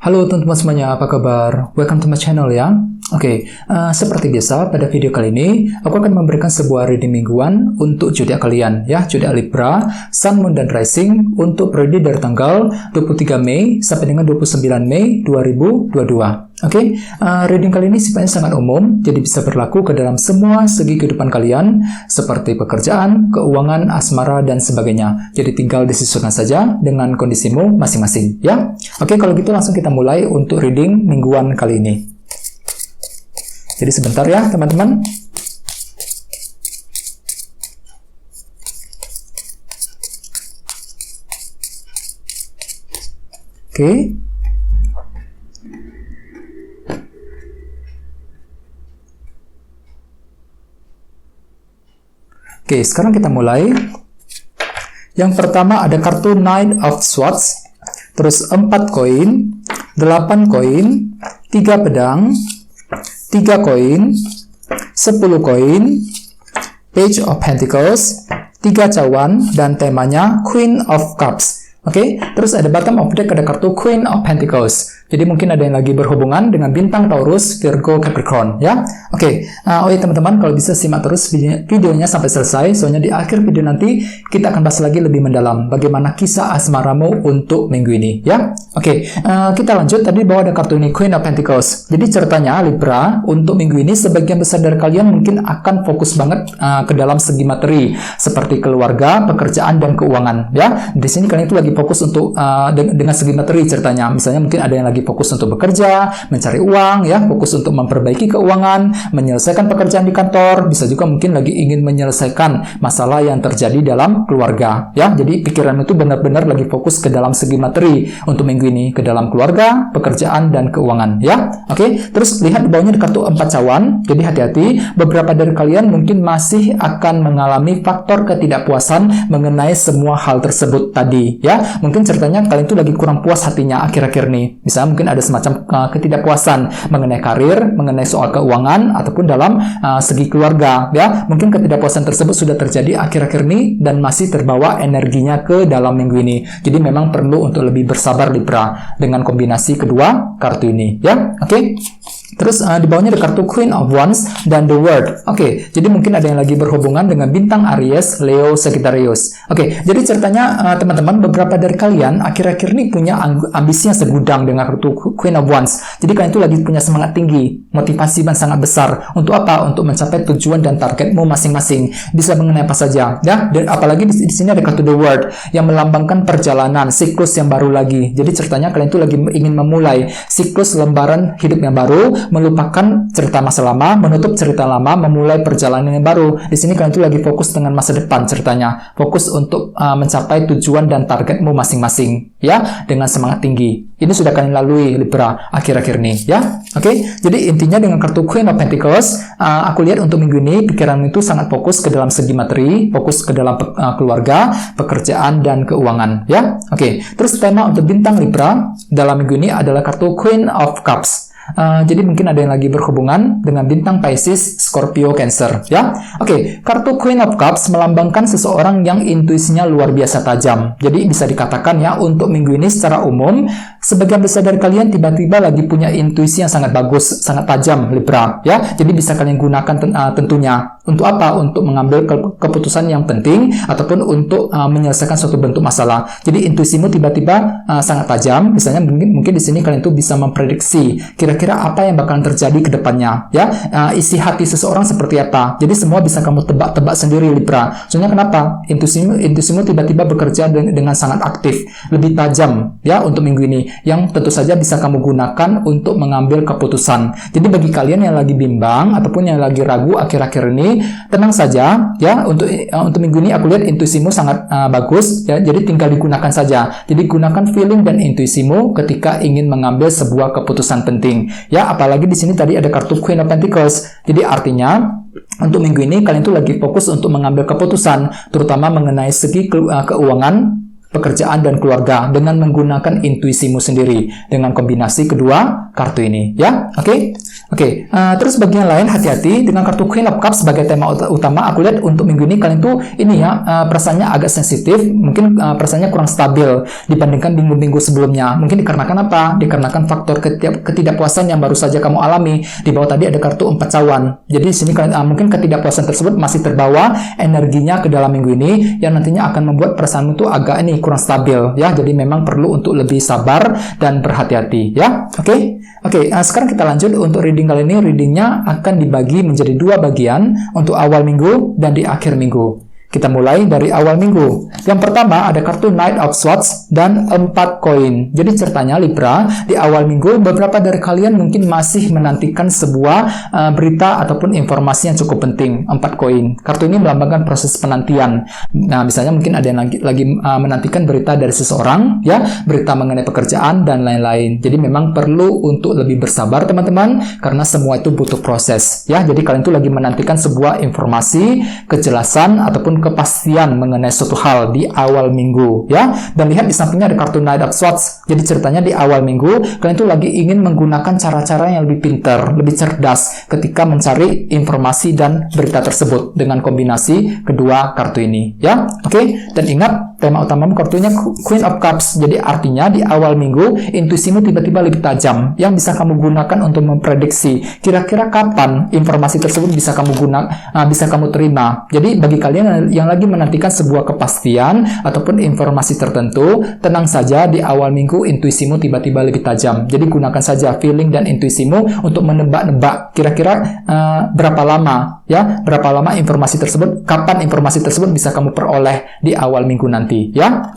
Halo teman-teman semuanya, apa kabar? Welcome to my channel ya. Seperti biasa pada video kali ini aku akan memberikan sebuah reading mingguan untuk zodiak kalian ya, zodiak Libra, Sun, Moon, dan Rising untuk periode dari tanggal 23 Mei sampai dengan 29 Mei 2022. Reading kali ini sifatnya sangat umum, jadi bisa berlaku ke dalam semua segi kehidupan kalian seperti pekerjaan, keuangan, asmara, dan sebagainya. Jadi tinggal disesuaikan saja dengan kondisimu masing-masing ya. Kalau gitu langsung kita mulai untuk reading mingguan kali ini. Jadi sebentar ya teman-teman. Sekarang kita mulai. Yang pertama ada kartu Knight of Swords, terus 4 koin, 8 koin, 3 pedang, 3 koin, 10 koin, Page of Pentacles, 3 cawan, dan temanya Queen of Cups. Terus ada bottom of deck ada kartu Queen of Pentacles. Jadi mungkin ada yang lagi berhubungan dengan bintang Taurus, Virgo, Capricorn ya. Teman-teman, kalau bisa simak terus videonya sampai selesai, soalnya di akhir video nanti kita akan bahas lagi lebih mendalam bagaimana kisah asmaramu untuk minggu ini ya. Kita lanjut. Tadi bahwa ada kartu ini Queen of Pentacles. Jadi ceritanya Libra untuk minggu ini sebagian besar dari kalian mungkin akan fokus banget ke dalam segi materi seperti keluarga, pekerjaan, dan keuangan ya. Di sini kalian itu lagi fokus untuk dengan segi materi ceritanya. Misalnya mungkin ada yang lagi fokus untuk bekerja, mencari uang ya, fokus untuk memperbaiki keuangan, menyelesaikan pekerjaan di kantor, bisa juga mungkin lagi ingin menyelesaikan masalah yang terjadi dalam keluarga ya. Jadi pikiran itu benar-benar lagi fokus ke dalam segi materi untuk minggu ini, ke dalam keluarga, pekerjaan, dan keuangan ya. Terus lihat di bawahnya ada kartu 4 cawan. Jadi hati-hati, beberapa dari kalian mungkin masih akan mengalami faktor ketidakpuasan mengenai semua hal tersebut tadi ya. Mungkin ceritanya kalian itu lagi kurang puas hatinya akhir-akhir ini. Misalnya mungkin ada semacam ketidakpuasan mengenai karir, mengenai soal keuangan, ataupun dalam segi keluarga ya. Mungkin ketidakpuasan tersebut sudah terjadi akhir-akhir ini dan masih terbawa energinya ke dalam minggu ini. Jadi memang perlu untuk lebih bersabar Libra dengan kombinasi kedua kartu ini ya. Terus di bawahnya ada kartu Queen of Wands dan The World. Jadi mungkin ada yang lagi berhubungan dengan bintang Aries, Leo, Sagittarius. Jadi ceritanya teman-teman, beberapa dari kalian akhir-akhir ini punya ambisi yang segudang dengan kartu Queen of Wands. Jadi kalian itu lagi punya semangat tinggi, motivasi yang sangat besar. Untuk apa? Untuk mencapai tujuan dan targetmu masing-masing. Bisa mengenai apa saja ya. Dan apalagi di sini ada kartu The World yang melambangkan perjalanan, siklus yang baru lagi. Jadi ceritanya kalian itu lagi ingin memulai siklus lembaran hidup yang baru, melupakan cerita masa lama, menutup cerita lama, memulai perjalanan yang baru. Di sini kalian itu lagi fokus dengan masa depan ceritanya, fokus untuk mencapai tujuan dan targetmu masing-masing ya, dengan semangat tinggi. Ini sudah kalian lalui Libra akhir-akhir ini ya. Jadi intinya dengan kartu Queen of Pentacles, aku lihat untuk minggu ini pikiran itu sangat fokus ke dalam segi materi, fokus ke dalam keluarga, pekerjaan, dan keuangan ya. Terus tema untuk bintang Libra dalam minggu ini adalah kartu Queen of Cups. Jadi mungkin ada yang lagi berhubungan dengan bintang Pisces, Scorpio, Cancer ya. Kartu Queen of Cups melambangkan seseorang yang intuisinya luar biasa tajam. Jadi bisa dikatakan ya, untuk minggu ini secara umum sebagian besar dari kalian tiba-tiba lagi punya intuisi yang sangat bagus, sangat tajam Libra ya. Jadi bisa kalian gunakan tentunya untuk apa? Untuk mengambil keputusan yang penting ataupun untuk menyelesaikan suatu bentuk masalah. Jadi intuisimu tiba-tiba sangat tajam. Misalnya mungkin di sini kalian tuh bisa memprediksi kira-kira apa yang bakalan terjadi ke depannya ya. Isi hati seseorang seperti apa. Jadi semua bisa kamu tebak-tebak sendiri Libra. Soalnya kenapa? Intuisimu tiba-tiba bekerja dengan sangat aktif, lebih tajam ya untuk minggu ini, yang tentu saja bisa kamu gunakan untuk mengambil keputusan. Jadi bagi kalian yang lagi bimbang ataupun yang lagi ragu akhir-akhir ini, tenang saja ya. Untuk minggu ini aku lihat intuisimu sangat bagus ya. Jadi tinggal digunakan saja. Jadi gunakan feeling dan intuisimu ketika ingin mengambil sebuah keputusan penting ya. Apalagi di sini tadi ada kartu Queen of Pentacles. Jadi artinya untuk minggu ini kalian tuh lagi fokus untuk mengambil keputusan, terutama mengenai segi keuangan, pekerjaan, dan keluarga dengan menggunakan intuisimu sendiri dengan kombinasi kedua kartu ini ya. Oke, terus bagian lain hati-hati dengan kartu Queen of Cups sebagai tema utama. Aku lihat untuk minggu ini kalian tuh ini ya perasaannya agak sensitif, mungkin perasaannya kurang stabil dibandingkan minggu-minggu sebelumnya. Mungkin dikarenakan apa? Dikarenakan faktor ketidakpuasan yang baru saja kamu alami. Di bawah tadi ada kartu 4 cawan. Jadi di sini mungkin ketidakpuasan tersebut masih terbawa energinya ke dalam minggu ini yang nantinya akan membuat perasaanmu tuh agak ini kurang stabil ya. Jadi memang perlu untuk lebih sabar dan berhati-hati ya. Oke, sekarang kita lanjut untuk reading kali ini. Readingnya akan dibagi menjadi 2 bagian untuk awal minggu dan di akhir minggu. Kita mulai dari awal minggu. Yang pertama ada kartu Knight of Swords dan 4 koin. Jadi ceritanya Libra, di awal minggu beberapa dari kalian mungkin masih menantikan sebuah berita ataupun informasi yang cukup penting. 4 koin. Kartu ini melambangkan proses penantian. Nah, misalnya mungkin ada yang lagi menantikan berita dari seseorang, ya, berita mengenai pekerjaan dan lain-lain. Jadi memang perlu untuk lebih bersabar teman-teman, karena semua itu butuh proses, ya. Jadi kalian tuh lagi menantikan sebuah informasi, kejelasan ataupun kepastian mengenai suatu hal di awal minggu, ya. Dan lihat di sampingnya ada kartu Knight of Swords. Jadi ceritanya di awal minggu kalian tuh lagi ingin menggunakan cara-cara yang lebih pintar, lebih cerdas ketika mencari informasi dan berita tersebut dengan kombinasi kedua kartu ini, ya. Oke, dan ingat tema utamamu kartunya Queen of Cups. Jadi artinya di awal minggu intuisimu tiba-tiba lebih tajam yang bisa kamu gunakan untuk memprediksi kira-kira kapan informasi tersebut bisa kamu bisa kamu terima. Jadi bagi kalian yang lagi menantikan sebuah kepastian ataupun informasi tertentu, tenang saja, di awal minggu intuisimu tiba-tiba lebih tajam. Jadi gunakan saja feeling dan intuisimu untuk menebak-nebak kira-kira berapa lama, ya, berapa lama informasi tersebut, kapan informasi tersebut bisa kamu peroleh di awal minggu nanti, ya.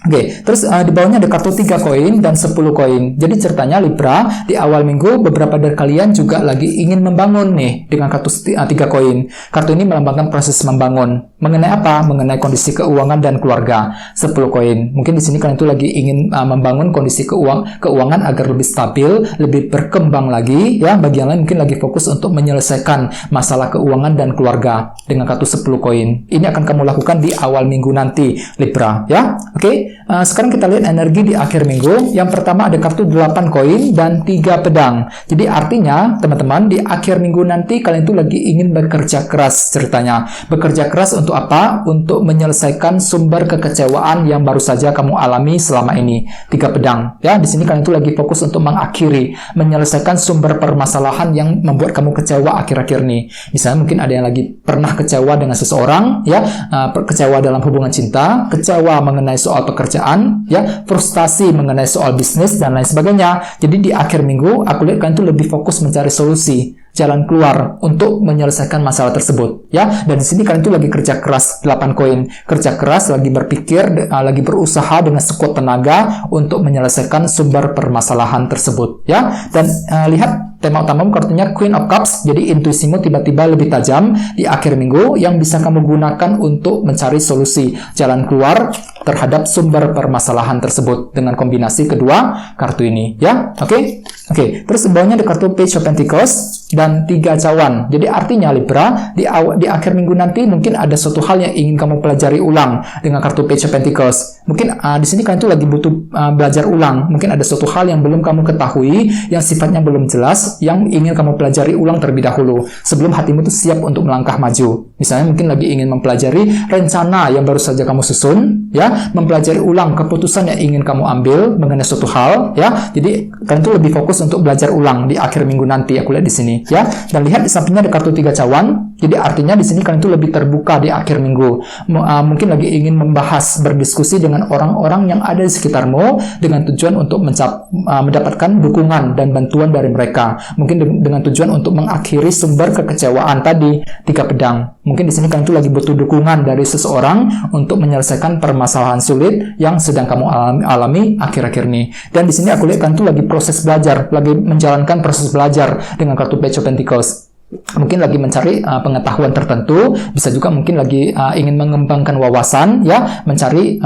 Oke, terus di bawahnya ada kartu 3 koin dan 10 koin. Jadi ceritanya Libra, di awal minggu beberapa dari kalian juga lagi ingin membangun nih dengan kartu 3 koin. Kartu ini melambangkan proses membangun. Mengenai apa? Mengenai kondisi keuangan dan keluarga. 10 koin. Mungkin di sini kalian tuh lagi ingin membangun kondisi keuangan agar lebih stabil, lebih berkembang lagi, ya. Bagi yang lain mungkin lagi fokus untuk menyelesaikan masalah keuangan dan keluarga dengan kartu 10 koin. Ini akan kamu lakukan di awal minggu nanti, Libra, ya. Oke. Sekarang kita lihat energi di akhir minggu. Yang pertama ada kartu 8 koin dan 3 pedang. Jadi artinya teman-teman, di akhir minggu nanti kalian tuh lagi ingin bekerja keras ceritanya. Bekerja keras untuk apa? Untuk menyelesaikan sumber kekecewaan yang baru saja kamu alami selama ini. 3 pedang. Ya, di sini kalian tuh lagi fokus untuk mengakhiri, menyelesaikan sumber permasalahan yang membuat kamu kecewa akhir-akhir ini. Misalnya mungkin ada yang lagi pernah kecewa dengan seseorang, ya, kecewa dalam hubungan cinta, kecewa mengenai soal pekerjaan, ya, frustasi mengenai soal bisnis dan lain sebagainya. Jadi di akhir minggu aku lihat kalian tuh lebih fokus mencari solusi, jalan keluar untuk menyelesaikan masalah tersebut, ya. Dan di sini kalian tuh lagi kerja keras, 8 koin. Kerja keras, lagi berpikir, lagi berusaha dengan sekuat tenaga untuk menyelesaikan sumber permasalahan tersebut, ya. Dan lihat tema utamamu kartunya Queen of Cups. Jadi intuisimu tiba-tiba lebih tajam di akhir minggu yang bisa kamu gunakan untuk mencari solusi, jalan keluar terhadap sumber permasalahan tersebut dengan kombinasi kedua kartu ini, ya. Oke. Terus bawahnya ada kartu Page of Pentacles dan 3 cawan. Jadi artinya Libra, di akhir minggu nanti mungkin ada suatu hal yang ingin kamu pelajari ulang dengan kartu Page of Pentacles. Mungkin di sini kalian tuh lagi butuh belajar ulang. Mungkin ada suatu hal yang belum kamu ketahui, yang sifatnya belum jelas, yang ingin kamu pelajari ulang terlebih dahulu sebelum hatimu tuh siap untuk melangkah maju. Misalnya mungkin lagi ingin mempelajari rencana yang baru saja kamu susun, ya, mempelajari ulang keputusan yang ingin kamu ambil mengenai suatu hal, ya. Jadi kalian tuh lebih fokus untuk belajar ulang di akhir minggu nanti, aku lihat di sini, ya. Dan lihat di sampingnya ada kartu 3 cawan. Jadi artinya di sini kalian tuh lebih terbuka di akhir minggu. Mungkin lagi ingin membahas, berdiskusi dengan orang-orang yang ada di sekitarmu dengan tujuan untuk mendapatkan dukungan dan bantuan dari mereka. Mungkin dengan tujuan untuk mengakhiri sumber kekecewaan tadi, 3 pedang. Mungkin di sini kalian tuh lagi butuh dukungan dari seseorang untuk menyelesaikan permasalahan sulit yang sedang kamu alami akhir-akhir ini. Dan di sini aku lihat kalian tuh lagi proses belajar, lagi menjalankan proses belajar dengan kartu Page of Pentacles. mungkin lagi mencari pengetahuan tertentu, bisa juga mungkin lagi ingin mengembangkan wawasan, ya, mencari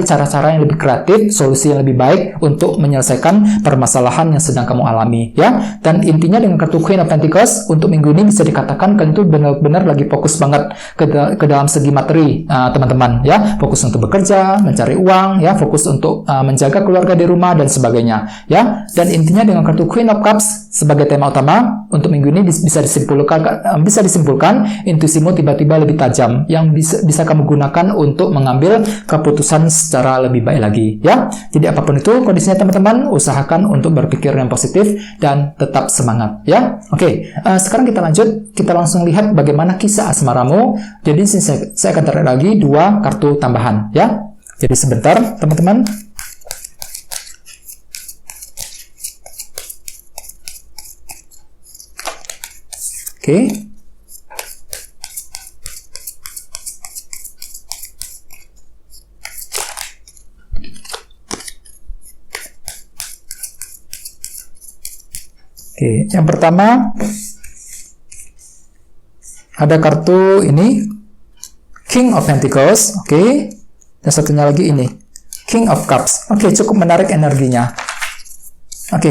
cara-cara yang lebih kreatif, solusi yang lebih baik untuk menyelesaikan permasalahan yang sedang kamu alami, ya. Dan intinya dengan kartu Queen of Pentacles untuk minggu ini bisa dikatakan kalian itu benar-benar lagi fokus banget ke dalam segi materi, teman-teman, ya, fokus untuk bekerja, mencari uang, ya, fokus untuk menjaga keluarga di rumah dan sebagainya, ya. Dan intinya dengan kartu Queen of Cups sebagai tema utama untuk minggu ini bisa disimpulkan intuisimu tiba-tiba lebih tajam yang bisa kamu gunakan untuk mengambil keputusan secara lebih baik lagi, ya. Jadi apapun itu kondisinya teman-teman, usahakan untuk berpikir yang positif dan tetap semangat, ya. Oke, sekarang kita lanjut, kita langsung lihat bagaimana kisah asmaramu. Jadi saya akan tarik lagi 2 kartu tambahan, ya. Jadi sebentar teman-teman. Oke. Oke, yang pertama ada kartu ini King of Pentacles, oke. Dan satunya lagi ini King of Cups. Oke, cukup menarik energinya. Oke,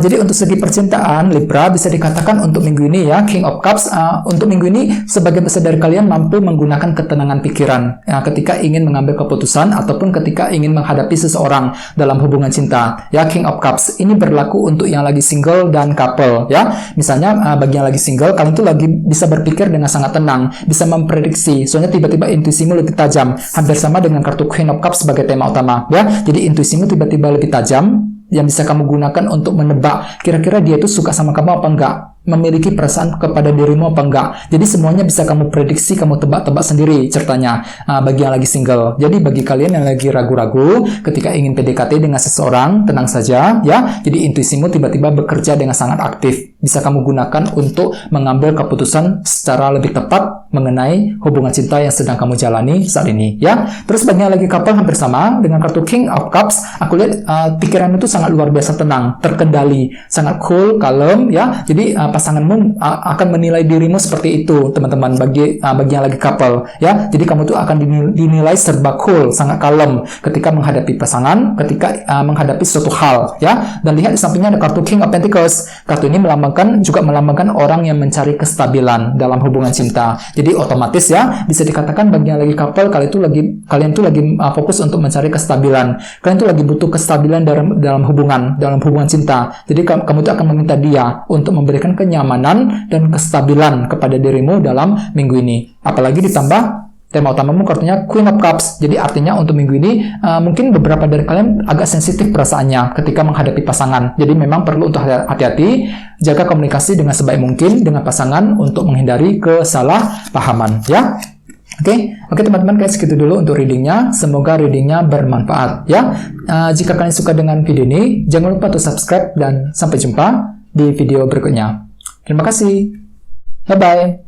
jadi untuk segi percintaan Libra bisa dikatakan untuk minggu ini, ya, King of Cups untuk minggu ini sebagian besar dari kalian mampu menggunakan ketenangan pikiran ketika ingin mengambil keputusan ataupun ketika ingin menghadapi seseorang dalam hubungan cinta, ya. King of Cups ini berlaku untuk yang lagi single dan couple, ya. Misalnya bagi yang lagi single, kalian tuh lagi bisa berpikir dengan sangat tenang, bisa memprediksi, soalnya tiba-tiba intuisimu lebih tajam, hampir sama dengan kartu Queen of Cups sebagai tema utama, ya. Jadi intuisimu tiba-tiba lebih tajam yang bisa kamu gunakan untuk menebak kira-kira dia itu suka sama kamu apa enggak, memiliki perasaan kepada dirimu apa enggak. Jadi semuanya bisa kamu prediksi, kamu tebak-tebak sendiri ceritanya bagi yang lagi single. Jadi bagi kalian yang lagi ragu-ragu ketika ingin PDKT dengan seseorang, tenang saja, ya. Jadi intuisimu tiba-tiba bekerja dengan sangat aktif, bisa kamu gunakan untuk mengambil keputusan secara lebih tepat mengenai hubungan cinta yang sedang kamu jalani saat ini, ya. Terus bagi yang lagi couple hampir sama dengan kartu King of Cups. Aku lihat pikiranmu itu sangat luar biasa tenang, terkendali, sangat cool, kalem, ya. Jadi pasanganmu akan menilai dirimu seperti itu, teman-teman, bagi yang lagi couple, ya. Jadi kamu tuh akan dinilai serba cool, sangat kalem ketika menghadapi pasangan, ketika menghadapi suatu hal, ya. Dan lihat di sampingnya ada kartu King of Pentacles. Kartu ini juga melambangkan orang yang mencari kestabilan dalam hubungan cinta. Jadi otomatis, ya, bisa dikatakan bagi yang lagi couple, kalian tuh lagi fokus untuk mencari kestabilan. Kalian tuh lagi butuh kestabilan dalam hubungan cinta. Jadi kamu tuh akan meminta dia untuk memberikan kenyamanan dan kestabilan kepada dirimu dalam minggu ini. Apalagi ditambah tema utamamu kartunya Queen of Cups. Jadi artinya untuk minggu ini mungkin beberapa dari kalian agak sensitif perasaannya ketika menghadapi pasangan. Jadi memang perlu untuk hati-hati, jaga komunikasi dengan sebaik mungkin dengan pasangan untuk menghindari kesalahpahaman, ya. Oke teman-teman, kayak segitu dulu untuk readingnya. Semoga readingnya bermanfaat, ya. Jika kalian suka dengan video ini, jangan lupa untuk subscribe dan sampai jumpa di video berikutnya. Terima kasih. Bye-bye.